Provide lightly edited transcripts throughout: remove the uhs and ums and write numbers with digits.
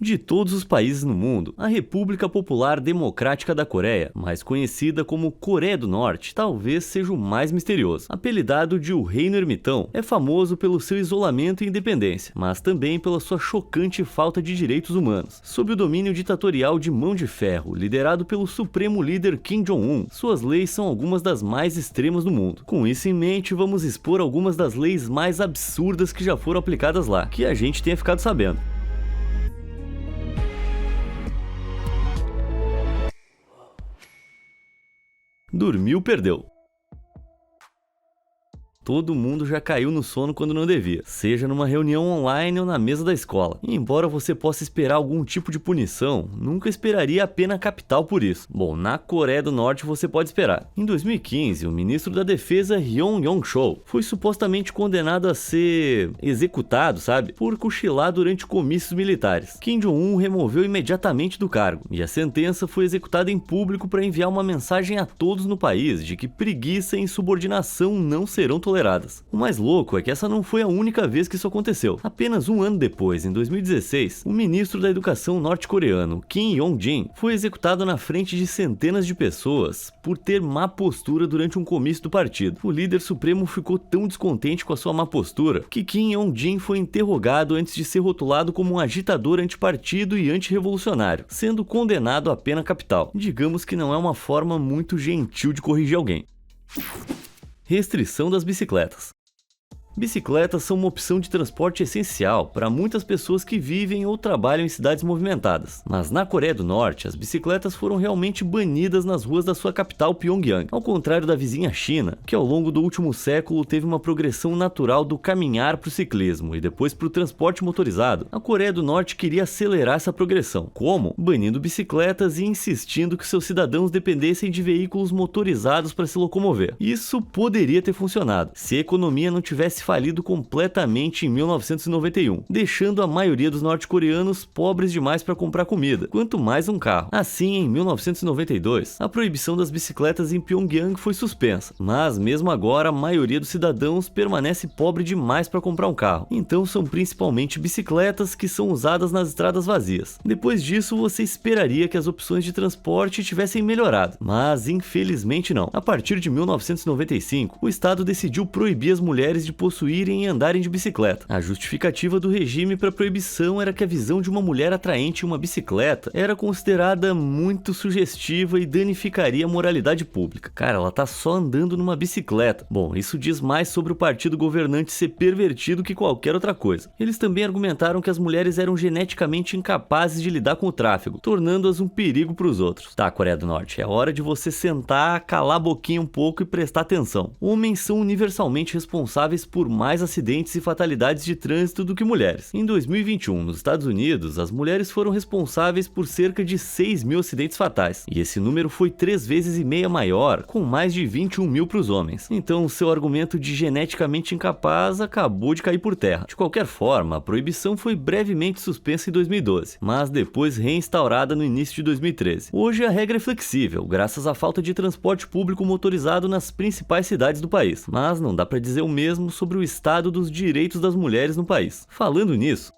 De todos os países no mundo, a República Popular Democrática da Coreia, mais conhecida como Coreia do Norte, talvez seja o mais misterioso. Apelidado de o Reino Ermitão, é famoso pelo seu isolamento e independência, mas também pela sua chocante falta de direitos humanos. Sob o domínio ditatorial de mão de ferro, liderado pelo supremo líder Kim Jong-un, suas leis são algumas das mais extremas do mundo. Com isso em mente, vamos expor algumas das leis mais absurdas que já foram aplicadas lá, que a gente tenha ficado sabendo. Dormiu, perdeu. Todo mundo já caiu no sono quando não devia, seja numa reunião online ou na mesa da escola. E embora você possa esperar algum tipo de punição, nunca esperaria a pena capital por isso. Bom, na Coreia do Norte você pode esperar. Em 2015, o ministro da Defesa Ryong Yong-chol foi supostamente condenado a ser executado, por cochilar durante comícios militares. Kim Jong-un o removeu imediatamente do cargo, e a sentença foi executada em público para enviar uma mensagem a todos no país de que preguiça e insubordinação não serão toleradas. O mais louco é que essa não foi a única vez que isso aconteceu. Apenas um ano depois, em 2016, o ministro da Educação norte-coreano, Kim Yong-jin, foi executado na frente de centenas de pessoas por ter má postura durante um comício do partido. O líder supremo ficou tão descontente com a sua má postura que Kim Yong-jin foi interrogado antes de ser rotulado como um agitador antipartido e antirrevolucionário, sendo condenado à pena capital. Digamos que não é uma forma muito gentil de corrigir alguém. Restrição das bicicletas. Bicicletas são uma opção de transporte essencial para muitas pessoas que vivem ou trabalham em cidades movimentadas. Mas na Coreia do Norte, as bicicletas foram realmente banidas nas ruas da sua capital, Pyongyang. Ao contrário da vizinha China, que ao longo do último século teve uma progressão natural do caminhar para o ciclismo e depois para o transporte motorizado, a Coreia do Norte queria acelerar essa progressão. Como? Banindo bicicletas e insistindo que seus cidadãos dependessem de veículos motorizados para se locomover. Isso poderia ter funcionado, se a economia não tivesse falido completamente em 1991, deixando a maioria dos norte-coreanos pobres demais para comprar comida, quanto mais um carro. Assim, em 1992, a proibição das bicicletas em Pyongyang foi suspensa, mas mesmo agora a maioria dos cidadãos permanece pobre demais para comprar um carro. Então são principalmente bicicletas que são usadas nas estradas vazias. Depois disso, você esperaria que as opções de transporte tivessem melhorado, mas infelizmente não. A partir de 1995, o Estado decidiu proibir as mulheres de possuírem e andarem de bicicleta. A justificativa do regime para proibição era que a visão de uma mulher atraente em uma bicicleta era considerada muito sugestiva e danificaria a moralidade pública. Cara, ela tá só andando numa bicicleta. Bom, isso diz mais sobre o partido governante ser pervertido que qualquer outra coisa. Eles também argumentaram que as mulheres eram geneticamente incapazes de lidar com o tráfego, tornando-as um perigo para os outros. Tá, Coreia do Norte, é hora de você sentar, calar a boquinha um pouco e prestar atenção. Homens são universalmente responsáveis por mais acidentes e fatalidades de trânsito do que mulheres. Em 2021, nos Estados Unidos, as mulheres foram responsáveis por cerca de 6 mil acidentes fatais, e esse número foi 3,5 vezes maior, com mais de 21 mil para os homens. Então, seu argumento de geneticamente incapaz acabou de cair por terra. De qualquer forma, a proibição foi brevemente suspensa em 2012, mas depois reinstaurada no início de 2013. Hoje a regra é flexível, graças à falta de transporte público motorizado nas principais cidades do país, mas não dá para dizer o mesmo sobre o estado dos direitos das mulheres no país. Falando nisso,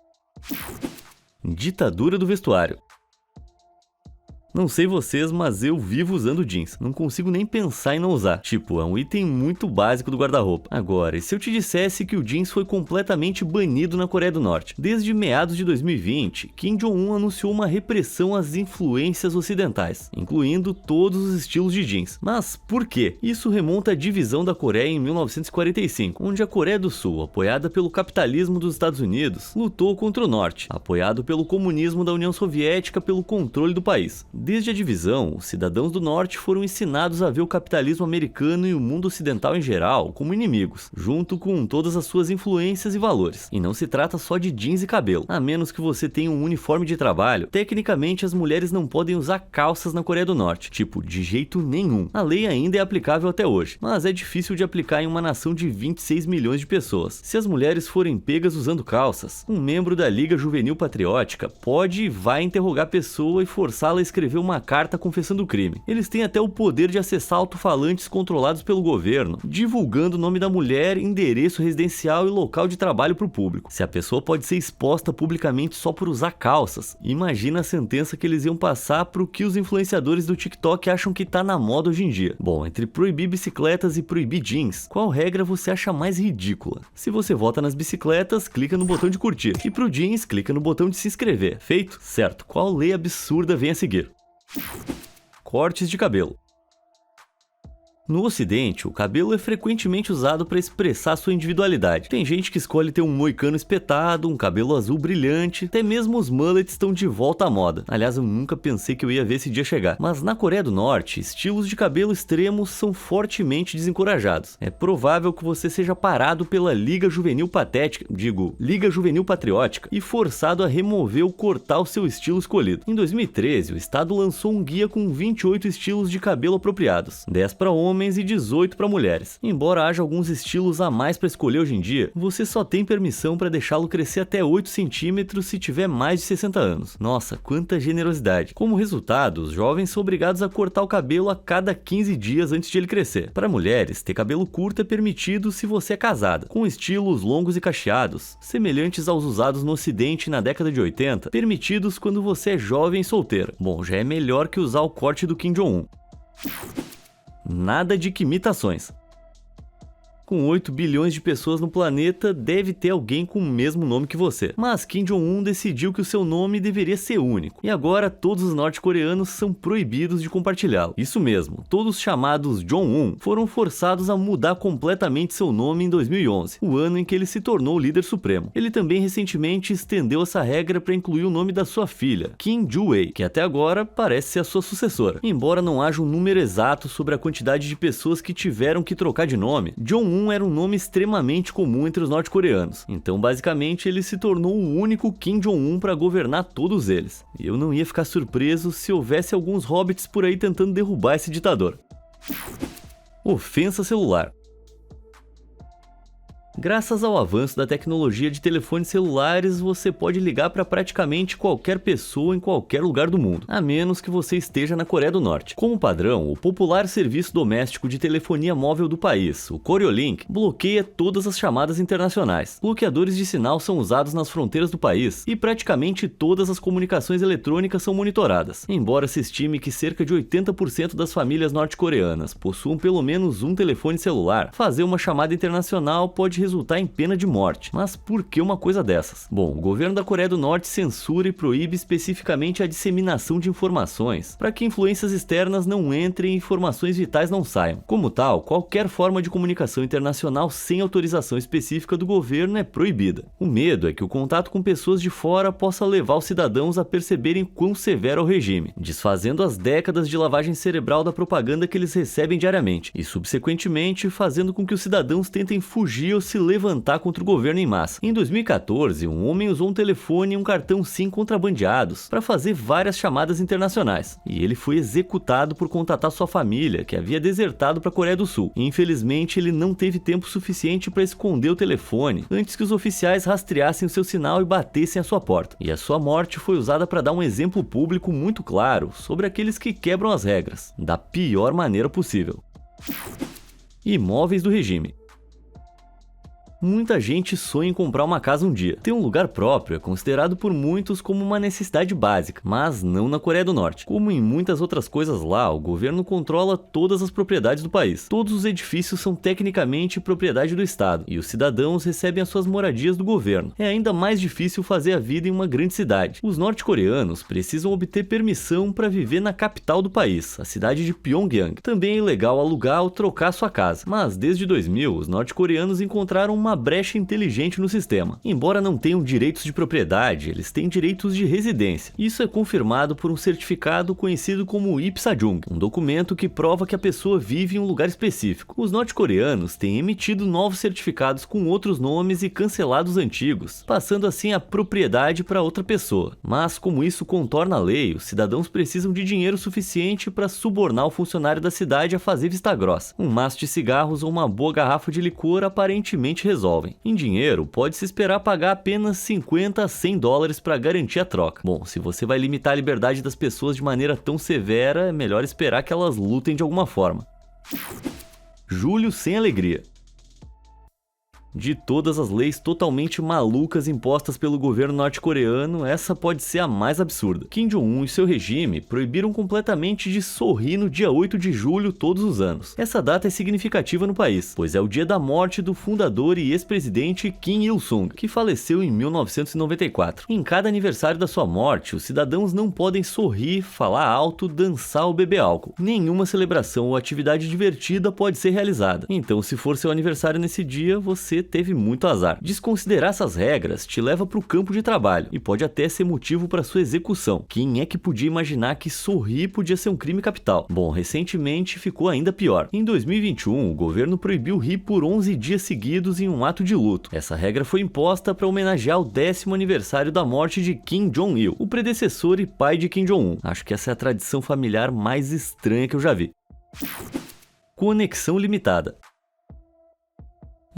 ditadura do vestuário. Não sei vocês, mas eu vivo usando jeans. Não consigo nem pensar em não usar. Tipo, é um item muito básico do guarda-roupa. Agora, e se eu te dissesse que o jeans foi completamente banido na Coreia do Norte? Desde meados de 2020, Kim Jong-un anunciou uma repressão às influências ocidentais, incluindo todos os estilos de jeans. Mas por quê? Isso remonta à divisão da Coreia em 1945, onde a Coreia do Sul, apoiada pelo capitalismo dos Estados Unidos, lutou contra o Norte, apoiado pelo comunismo da União Soviética pelo controle do país. Desde a divisão, os cidadãos do norte foram ensinados a ver o capitalismo americano e o mundo ocidental em geral como inimigos, junto com todas as suas influências e valores. E não se trata só de jeans e cabelo. A menos que você tenha um uniforme de trabalho, tecnicamente as mulheres não podem usar calças na Coreia do Norte. Tipo, de jeito nenhum. A lei ainda é aplicável até hoje, mas é difícil de aplicar em uma nação de 26 milhões de pessoas. Se as mulheres forem pegas usando calças, um membro da Liga Juvenil Patriótica pode e vai interrogar a pessoa e forçá-la a escrever escrever uma carta confessando o crime. Eles têm até o poder de acessar alto-falantes controlados pelo governo, divulgando o nome da mulher, endereço residencial e local de trabalho para o público. Se a pessoa pode ser exposta publicamente só por usar calças, imagina a sentença que eles iam passar pro que os influenciadores do TikTok acham que tá na moda hoje em dia. Bom, entre proibir bicicletas e proibir jeans, qual regra você acha mais ridícula? Se você vota nas bicicletas, clica no botão de curtir, e pro jeans, clica no botão de se inscrever. Feito? Certo. Qual lei absurda vem a seguir? Cortes de cabelo. No Ocidente, o cabelo é frequentemente usado para expressar sua individualidade. Tem gente que escolhe ter um moicano espetado, um cabelo azul brilhante, até mesmo os mullets estão de volta à moda. Aliás, eu nunca pensei que eu ia ver esse dia chegar. Mas na Coreia do Norte, estilos de cabelo extremos são fortemente desencorajados. É provável que você seja parado pela Liga Juvenil Patriótica e forçado a remover ou cortar o seu estilo escolhido. Em 2013, o estado lançou um guia com 28 estilos de cabelo apropriados, 10 para homens e 18 para mulheres. Embora haja alguns estilos a mais para escolher hoje em dia, você só tem permissão para deixá-lo crescer até 8 centímetros se tiver mais de 60 anos. Nossa, quanta generosidade! Como resultado, os jovens são obrigados a cortar o cabelo a cada 15 dias antes de ele crescer. Para mulheres, ter cabelo curto é permitido se você é casada, com estilos longos e cacheados, semelhantes aos usados no Ocidente na década de 80, permitidos quando você é jovem e solteira. Bom, já é melhor que usar o corte do Kim Jong-un. Nada de imitações. Com 8 bilhões de pessoas no planeta, deve ter alguém com o mesmo nome que você. Mas Kim Jong-un decidiu que o seu nome deveria ser único. E agora todos os norte-coreanos são proibidos de compartilhá-lo. Isso mesmo, todos os chamados Jong-un foram forçados a mudar completamente seu nome em 2011, o ano em que ele se tornou o líder supremo. Ele também recentemente estendeu essa regra para incluir o nome da sua filha, Kim Joo-wei, que até agora parece ser a sua sucessora. Embora não haja um número exato sobre a quantidade de pessoas que tiveram que trocar de nome, Jong-un era um nome extremamente comum entre os norte-coreanos. Então, basicamente, ele se tornou o único Kim Jong-un para governar todos eles. E eu não ia ficar surpreso se houvesse alguns hobbits por aí tentando derrubar esse ditador. Ofensa celular. Graças ao avanço da tecnologia de telefones celulares, você pode ligar para praticamente qualquer pessoa em qualquer lugar do mundo, a menos que você esteja na Coreia do Norte. Como padrão, o popular serviço doméstico de telefonia móvel do país, o Koreolink, bloqueia todas as chamadas internacionais. Bloqueadores de sinal são usados nas fronteiras do país e praticamente todas as comunicações eletrônicas são monitoradas. Embora se estime que cerca de 80% das famílias norte-coreanas possuam pelo menos um telefone celular, fazer uma chamada internacional pode resultar em pena de morte. Mas por que uma coisa dessas? Bom, o governo da Coreia do Norte censura e proíbe especificamente a disseminação de informações, para que influências externas não entrem e informações vitais não saiam. Como tal, qualquer forma de comunicação internacional sem autorização específica do governo é proibida. O medo é que o contato com pessoas de fora possa levar os cidadãos a perceberem quão severo é o regime, desfazendo as décadas de lavagem cerebral da propaganda que eles recebem diariamente, e subsequentemente fazendo com que os cidadãos tentem fugir ou se levantar contra o governo em massa. Em 2014, um homem usou um telefone e um cartão SIM contrabandeados para fazer várias chamadas internacionais, e ele foi executado por contatar sua família, que havia desertado para a Coreia do Sul. Infelizmente, ele não teve tempo suficiente para esconder o telefone antes que os oficiais rastreassem o seu sinal e batessem a sua porta. E a sua morte foi usada para dar um exemplo público muito claro sobre aqueles que quebram as regras, da pior maneira possível. Imóveis do regime. Muita gente sonha em comprar uma casa um dia. Ter um lugar próprio é considerado por muitos como uma necessidade básica, mas não na Coreia do Norte. Como em muitas outras coisas lá, o governo controla todas as propriedades do país. Todos os edifícios são tecnicamente propriedade do Estado, e os cidadãos recebem as suas moradias do governo. É ainda mais difícil fazer a vida em uma grande cidade. Os norte-coreanos precisam obter permissão para viver na capital do país, a cidade de Pyongyang. Também é ilegal alugar ou trocar sua casa, mas desde 2000, os norte-coreanos encontraram uma brecha inteligente no sistema. Embora não tenham direitos de propriedade, eles têm direitos de residência. Isso é confirmado por um certificado conhecido como Ipsajung, um documento que prova que a pessoa vive em um lugar específico. Os norte-coreanos têm emitido novos certificados com outros nomes e cancelado os antigos, passando assim a propriedade para outra pessoa. Mas como isso contorna a lei, os cidadãos precisam de dinheiro suficiente para subornar o funcionário da cidade a fazer vista grossa. Um maço de cigarros ou uma boa garrafa de licor aparentemente resolve. resolvem. Em dinheiro, pode-se esperar pagar apenas 50 a 100 dólares para garantir a troca. Bom, se você vai limitar a liberdade das pessoas de maneira tão severa, é melhor esperar que elas lutem de alguma forma. Julho sem alegria. De todas as leis totalmente malucas impostas pelo governo norte-coreano, essa pode ser a mais absurda. Kim Jong-un e seu regime proibiram completamente de sorrir no dia 8 de julho todos os anos. Essa data é significativa no país, pois é o dia da morte do fundador e ex-presidente Kim Il-sung, que faleceu em 1994. Em cada aniversário da sua morte, os cidadãos não podem sorrir, falar alto, dançar ou beber álcool. Nenhuma celebração ou atividade divertida pode ser realizada. Então, se for seu aniversário nesse dia, você teve muito azar. Desconsiderar essas regras te leva para o campo de trabalho e pode até ser motivo para sua execução. Quem é que podia imaginar que sorrir podia ser um crime capital? Bom, recentemente ficou ainda pior. Em 2021, o governo proibiu rir por 11 dias seguidos em um ato de luto. Essa regra foi imposta para homenagear o 10º aniversário da morte de Kim Jong-il, o predecessor e pai de Kim Jong-un. Acho que essa é a tradição familiar mais estranha que eu já vi. Conexão limitada.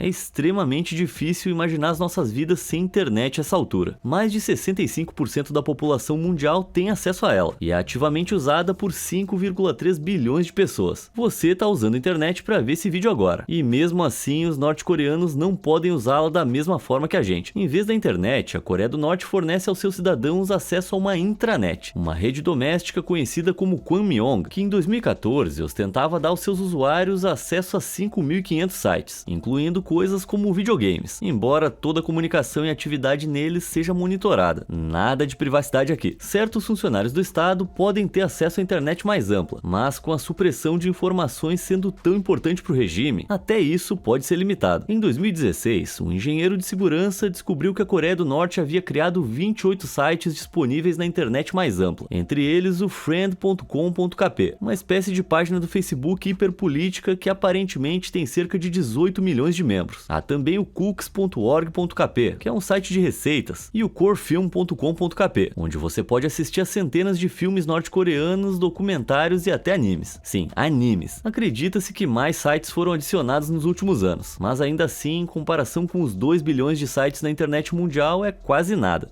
É extremamente difícil imaginar as nossas vidas sem internet a essa altura. Mais de 65% da população mundial tem acesso a ela, e é ativamente usada por 5,3 bilhões de pessoas. Você está usando a internet para ver esse vídeo agora, e mesmo assim os norte-coreanos não podem usá-la da mesma forma que a gente. Em vez da internet, a Coreia do Norte fornece aos seus cidadãos acesso a uma intranet, uma rede doméstica conhecida como Kwanmyong, que em 2014 ostentava dar aos seus usuários acesso a 5.500 sites, incluindo coisas como videogames, embora toda a comunicação e atividade neles seja monitorada. Nada de privacidade aqui. Certos funcionários do Estado podem ter acesso à internet mais ampla, mas com a supressão de informações sendo tão importante para o regime, até isso pode ser limitado. Em 2016, um engenheiro de segurança descobriu que a Coreia do Norte havia criado 28 sites disponíveis na internet mais ampla, entre eles o friend.com.kp, uma espécie de página do Facebook hiperpolítica que aparentemente tem cerca de 18 milhões de membros. Há também o cooks.org.kp, que é um site de receitas, e o corefilm.com.kp, onde você pode assistir a centenas de filmes norte-coreanos, documentários e até animes. Sim, animes. Acredita-se que mais sites foram adicionados nos últimos anos, mas ainda assim, em comparação com os 2 bilhões de sites na internet mundial, é quase nada.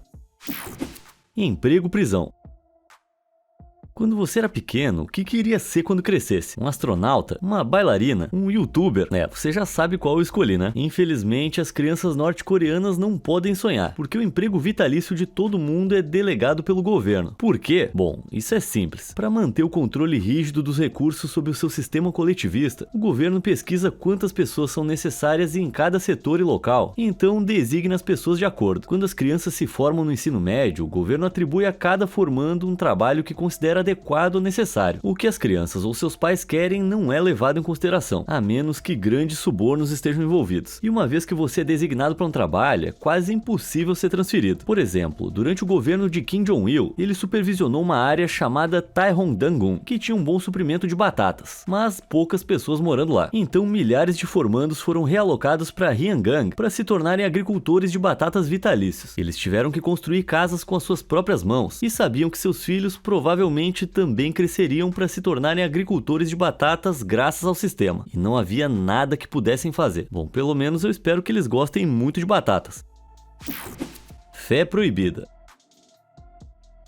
Emprego-prisão. Quando você era pequeno, o que queria ser quando crescesse? Um astronauta? Uma bailarina? Um youtuber? Você já sabe qual eu escolhi, né? Infelizmente, as crianças norte-coreanas não podem sonhar, porque o emprego vitalício de todo mundo é delegado pelo governo. Por quê? Bom, isso é simples. Para manter o controle rígido dos recursos sob o seu sistema coletivista, o governo pesquisa quantas pessoas são necessárias em cada setor e local, e então designa as pessoas de acordo. Quando as crianças se formam no ensino médio, o governo atribui a cada formando um trabalho que considera adequado ou necessário. O que as crianças ou seus pais querem não é levado em consideração, a menos que grandes subornos estejam envolvidos. E uma vez que você é designado para um trabalho, é quase impossível ser transferido. Por exemplo, durante o governo de Kim Jong-il, ele supervisionou uma área chamada Taehongdangung, que tinha um bom suprimento de batatas, mas poucas pessoas morando lá. Então milhares de formandos foram realocados para Hyeongang para se tornarem agricultores de batatas vitalícios. Eles tiveram que construir casas com as suas próprias mãos e sabiam que seus filhos provavelmente também cresceriam para se tornarem agricultores de batatas graças ao sistema. E não havia nada que pudessem fazer. Bom, pelo menos eu espero que eles gostem muito de batatas. Fé proibida.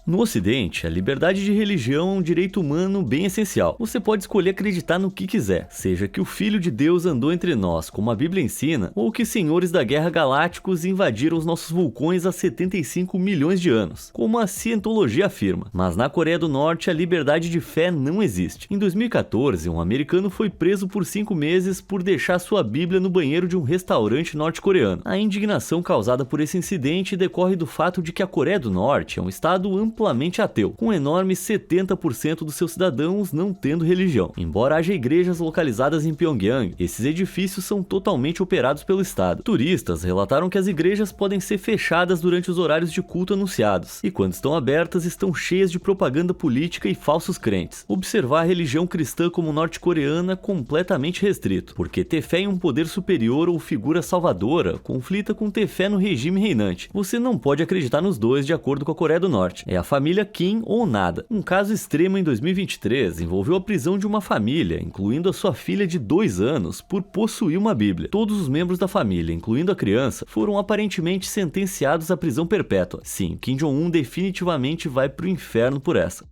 No Ocidente, a liberdade de religião é um direito humano bem essencial. Você pode escolher acreditar no que quiser, seja que o Filho de Deus andou entre nós, como a Bíblia ensina, ou que senhores da Guerra Galácticos invadiram os nossos vulcões há 75 milhões de anos, como a cientologia afirma. Mas na Coreia do Norte, a liberdade de fé não existe. Em 2014, um americano foi preso por 5 meses por deixar sua Bíblia no banheiro de um restaurante norte-coreano. A indignação causada por esse incidente decorre do fato de que a Coreia do Norte é um estado amplamente ateu, com um enorme 70% dos seus cidadãos não tendo religião. Embora haja igrejas localizadas em Pyongyang, esses edifícios são totalmente operados pelo Estado. Turistas relataram que as igrejas podem ser fechadas durante os horários de culto anunciados, e quando estão abertas estão cheias de propaganda política e falsos crentes. Observar a religião cristã como norte-coreana é completamente restrito, porque ter fé em um poder superior ou figura salvadora conflita com ter fé no regime reinante. Você não pode acreditar nos dois de acordo com a Coreia do Norte. É a família Kim ou nada. Um caso extremo em 2023 envolveu a prisão de uma família, incluindo a sua filha de 2 anos, por possuir uma Bíblia. Todos os membros da família, incluindo a criança, foram aparentemente sentenciados à prisão perpétua. Sim, Kim Jong-un definitivamente vai pro inferno por essa.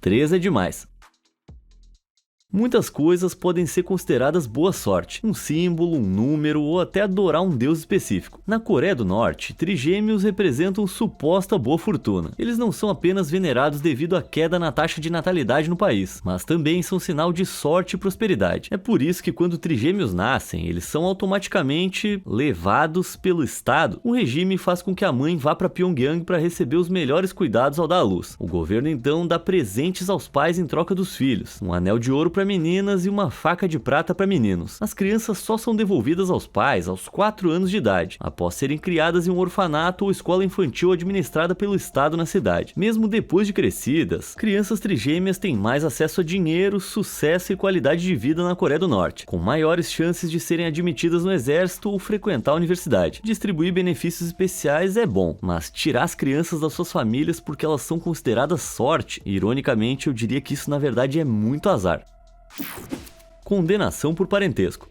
3 é demais. Muitas coisas podem ser consideradas boa sorte, um símbolo, um número ou até adorar um deus específico. Na Coreia do Norte, trigêmeos representam suposta boa fortuna. Eles não são apenas venerados devido à queda na taxa de natalidade no país, mas também são sinal de sorte e prosperidade. É por isso que quando trigêmeos nascem, eles são automaticamente levados pelo Estado. O regime faz com que a mãe vá para Pyongyang para receber os melhores cuidados ao dar à luz. O governo então dá presentes aos pais em troca dos filhos, um anel de ouro para meninas e uma faca de prata para meninos. As crianças só são devolvidas aos pais aos 4 anos de idade, após serem criadas em um orfanato ou escola infantil administrada pelo Estado na cidade. Mesmo depois de crescidas, crianças trigêmeas têm mais acesso a dinheiro, sucesso e qualidade de vida na Coreia do Norte, com maiores chances de serem admitidas no exército ou frequentar a universidade. Distribuir benefícios especiais é bom, mas tirar as crianças das suas famílias porque elas são consideradas sorte, ironicamente eu diria que isso na verdade é muito azar. Condenação por parentesco.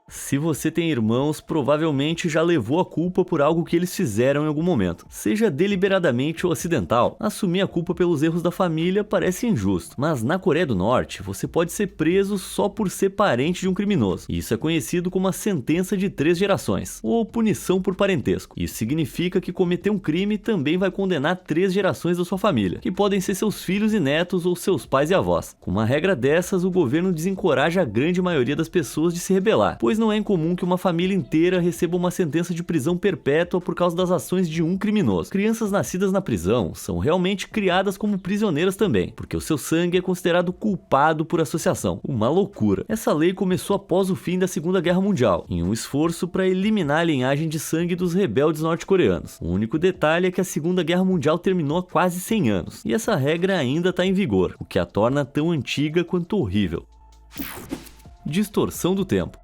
Se você tem irmãos, provavelmente já levou a culpa por algo que eles fizeram em algum momento. Seja deliberadamente ou acidental, assumir a culpa pelos erros da família parece injusto. Mas na Coreia do Norte, você pode ser preso só por ser parente de um criminoso. Isso é conhecido como a sentença de 3 gerações, ou punição por parentesco. Isso significa que cometer um crime também vai condenar 3 gerações da sua família, que podem ser seus filhos e netos ou seus pais e avós. Com uma regra dessas, o governo desencoraja a grande maioria das pessoas de se rebelar, pois não é incomum que uma família inteira receba uma sentença de prisão perpétua por causa das ações de um criminoso. Crianças nascidas na prisão são realmente criadas como prisioneiras também, porque o seu sangue é considerado culpado por associação. Uma loucura. Essa lei começou após o fim da Segunda Guerra Mundial, em um esforço para eliminar a linhagem de sangue dos rebeldes norte-coreanos. O único detalhe é que a Segunda Guerra Mundial terminou há quase 100 anos, e essa regra ainda está em vigor, o que a torna tão antiga quanto horrível. Distorção do tempo.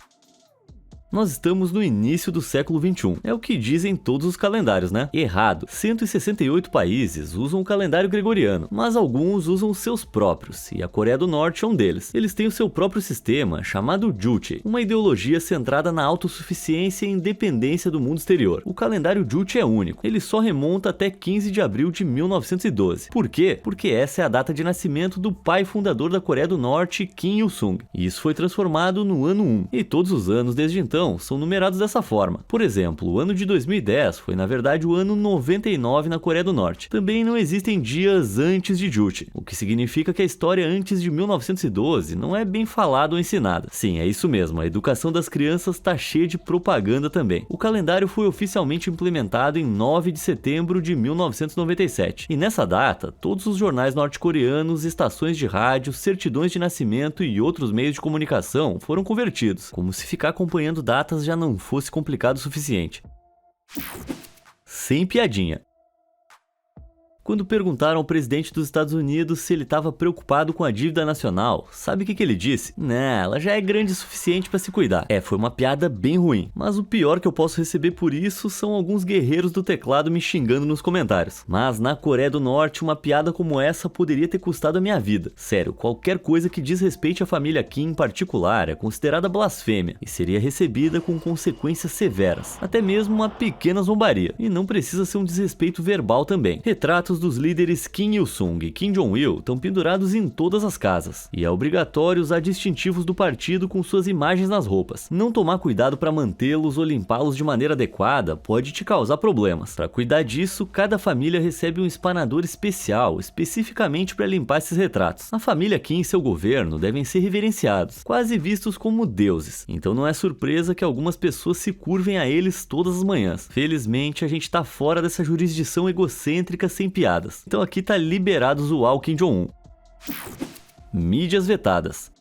Nós estamos no início do século XXI. É o que dizem todos os calendários, né? Errado. 168 países usam o calendário gregoriano, mas alguns usam os seus próprios, e a Coreia do Norte é um deles. Eles têm o seu próprio sistema, chamado Juche, uma ideologia centrada na autossuficiência e independência do mundo exterior. O calendário Juche é único. Ele só remonta até 15 de abril de 1912. Por quê? Porque essa é a data de nascimento do pai fundador da Coreia do Norte, Kim Il-sung. E isso foi transformado no ano 1, e todos os anos desde então são numerados dessa forma. Por exemplo, o ano de 2010 foi na verdade o ano 99 na Coreia do Norte. Também não existem dias antes de Juche, o que significa que a história antes de 1912 não é bem falada ou ensinada. Sim, é isso mesmo, a educação das crianças tá cheia de propaganda também. O calendário foi oficialmente implementado em 9 de setembro de 1997, e nessa data, todos os jornais norte-coreanos, estações de rádio, certidões de nascimento e outros meios de comunicação foram convertidos, como se ficar acompanhando datas já não fosse complicado o suficiente. Sem piadinha. Quando perguntaram ao presidente dos Estados Unidos se ele estava preocupado com a dívida nacional, sabe o que ele disse? Não, ela já é grande o suficiente para se cuidar. Foi uma piada bem ruim, mas o pior que eu posso receber por isso são alguns guerreiros do teclado me xingando nos comentários. Mas na Coreia do Norte, uma piada como essa poderia ter custado a minha vida. Sério, qualquer coisa que diz respeito à família Kim em particular é considerada blasfêmia e seria recebida com consequências severas, até mesmo uma pequena zombaria. E não precisa ser um desrespeito verbal também. Retratos dos líderes Kim Il-sung e Kim Jong-il estão pendurados em todas as casas, e é obrigatório usar distintivos do partido com suas imagens nas roupas. Não tomar cuidado para mantê-los ou limpá-los de maneira adequada pode te causar problemas. Para cuidar disso, cada família recebe um espanador especial, especificamente para limpar esses retratos. A família Kim e seu governo devem ser reverenciados, quase vistos como deuses, então não é surpresa que algumas pessoas se curvem a eles todas as manhãs. Felizmente, a gente tá fora dessa jurisdição egocêntrica sem piadas. Então aqui tá liberado zoar o Kim Jong-un. Mídias vetadas.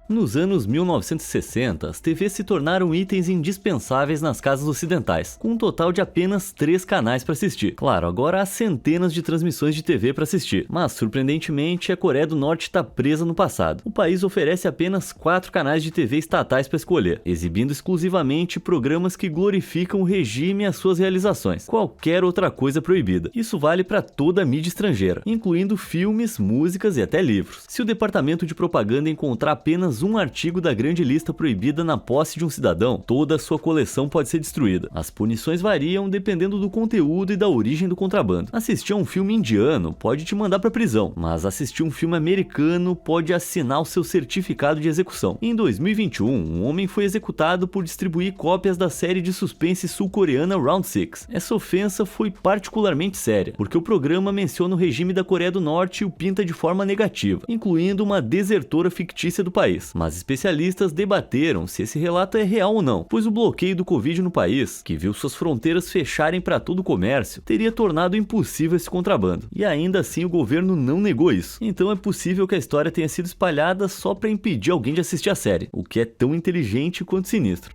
Nos anos 1960, as TVs se tornaram itens indispensáveis nas casas ocidentais, com um total de apenas 3 canais para assistir. Claro, agora há centenas de transmissões de TV para assistir, mas surpreendentemente a Coreia do Norte está presa no passado. O país oferece apenas 4 canais de TV estatais para escolher, exibindo exclusivamente programas que glorificam o regime e as suas realizações. Qualquer outra coisa é proibida. Isso vale para toda a mídia estrangeira, incluindo filmes, músicas e até livros. Se o departamento de propaganda encontrar apenas um artigo da grande lista proibida na posse de um cidadão, toda a sua coleção pode ser destruída. As punições variam dependendo do conteúdo e da origem do contrabando. Assistir a um filme indiano pode te mandar para prisão, mas assistir um filme americano pode assinar o seu certificado de execução. Em 2021, um homem foi executado por distribuir cópias da série de suspense sul-coreana Round 6. Essa ofensa foi particularmente séria, porque o programa menciona o regime da Coreia do Norte e o pinta de forma negativa, incluindo uma desertora fictícia do país. Mas especialistas debateram se esse relato é real ou não, pois o bloqueio do Covid no país, que viu suas fronteiras fecharem para todo o comércio, teria tornado impossível esse contrabando. E ainda assim o governo não negou isso. Então é possível que a história tenha sido espalhada só para impedir alguém de assistir a série, o que é tão inteligente quanto sinistro.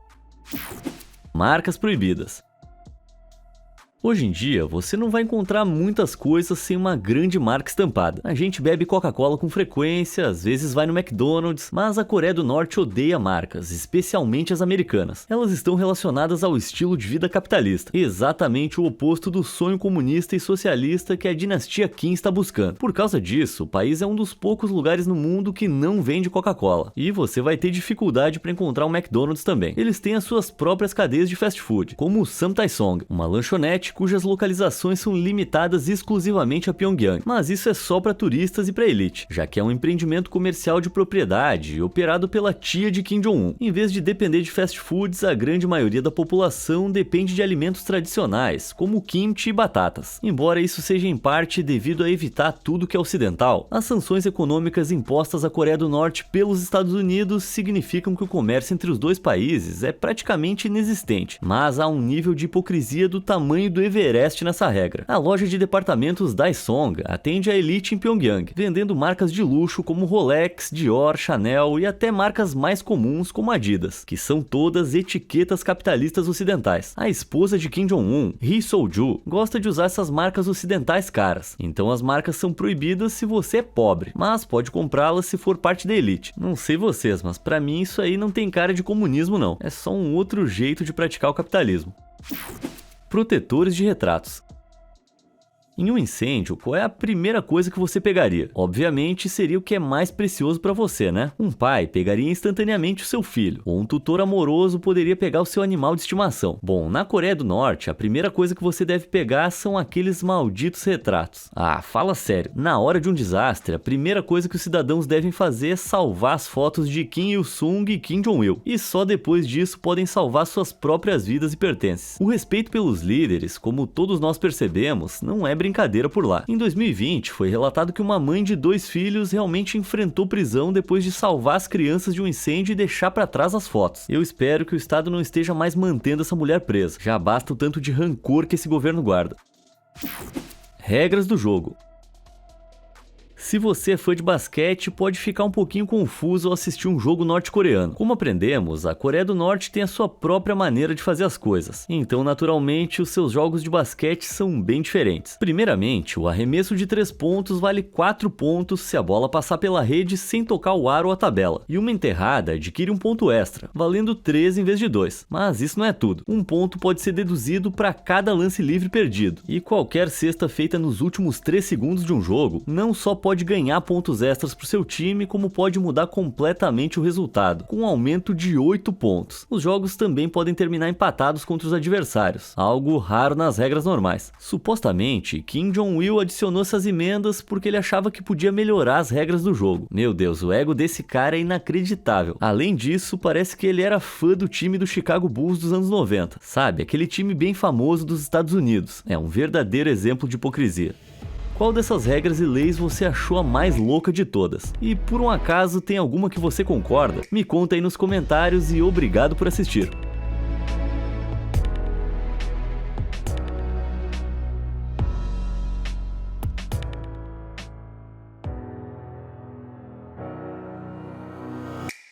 Marcas proibidas. Hoje em dia, você não vai encontrar muitas coisas sem uma grande marca estampada. A gente bebe Coca-Cola com frequência, às vezes vai no McDonald's, mas a Coreia do Norte odeia marcas, especialmente as americanas. Elas estão relacionadas ao estilo de vida capitalista, exatamente o oposto do sonho comunista e socialista que a dinastia Kim está buscando. Por causa disso, o país é um dos poucos lugares no mundo que não vende Coca-Cola. E você vai ter dificuldade para encontrar um McDonald's também. Eles têm as suas próprias cadeias de fast food, como o Samtaesong, uma lanchonete cujas localizações são limitadas exclusivamente a Pyongyang, mas isso é só para turistas e para elite, já que é um empreendimento comercial de propriedade operado pela tia de Kim Jong-un. Em vez de depender de fast foods, a grande maioria da população depende de alimentos tradicionais, como kimchi e batatas. Embora isso seja em parte devido a evitar tudo que é ocidental, as sanções econômicas impostas à Coreia do Norte pelos Estados Unidos significam que o comércio entre os dois países é praticamente inexistente, mas há um nível de hipocrisia do tamanho do Everest nessa regra. A loja de departamentos Daesong atende a elite em Pyongyang, vendendo marcas de luxo como Rolex, Dior, Chanel e até marcas mais comuns como Adidas, que são todas etiquetas capitalistas ocidentais. A esposa de Kim Jong-un, Ri Sol-ju, gosta de usar essas marcas ocidentais caras, então as marcas são proibidas se você é pobre, mas pode comprá-las se for parte da elite. Não sei vocês, mas pra mim isso aí não tem cara de comunismo não, é só um outro jeito de praticar o capitalismo. Protetores de retratos. Em um incêndio, qual é a primeira coisa que você pegaria? Obviamente seria o que é mais precioso para você, né? Um pai pegaria instantaneamente o seu filho, ou um tutor amoroso poderia pegar o seu animal de estimação. Bom, na Coreia do Norte, a primeira coisa que você deve pegar são aqueles malditos retratos. Ah, fala sério, na hora de um desastre, a primeira coisa que os cidadãos devem fazer é salvar as fotos de Kim Il-sung e Kim Jong-il, e só depois disso podem salvar suas próprias vidas e pertences. O respeito pelos líderes, como todos nós percebemos, não é brincadeira por lá. Em 2020, foi relatado que uma mãe de 2 filhos realmente enfrentou prisão depois de salvar as crianças de um incêndio e deixar para trás as fotos. Eu espero que o Estado não esteja mais mantendo essa mulher presa. Já basta o tanto de rancor que esse governo guarda. Regras do jogo. Se você é fã de basquete, pode ficar um pouquinho confuso ao assistir um jogo norte-coreano. Como aprendemos, a Coreia do Norte tem a sua própria maneira de fazer as coisas. Então, naturalmente, os seus jogos de basquete são bem diferentes. Primeiramente, o arremesso de 3 pontos vale 4 pontos se a bola passar pela rede sem tocar o aro ou a tabela. E uma enterrada adquire um ponto extra, valendo 3 em vez de 2. Mas isso não é tudo. Um ponto pode ser deduzido para cada lance livre perdido. E qualquer cesta feita nos últimos 3 segundos de um jogo não só pode ganhar pontos extras para o seu time, como pode mudar completamente o resultado, com um aumento de 8 pontos. Os jogos também podem terminar empatados contra os adversários, algo raro nas regras normais. Supostamente, Kim Jong-il adicionou essas emendas porque ele achava que podia melhorar as regras do jogo. Meu Deus, o ego desse cara é inacreditável. Além disso, parece que ele era fã do time do Chicago Bulls dos anos 90, sabe? Aquele time bem famoso dos Estados Unidos. É um verdadeiro exemplo de hipocrisia. Qual dessas regras e leis você achou a mais louca de todas? E por um acaso tem alguma que você concorda? Me conta aí nos comentários e obrigado por assistir.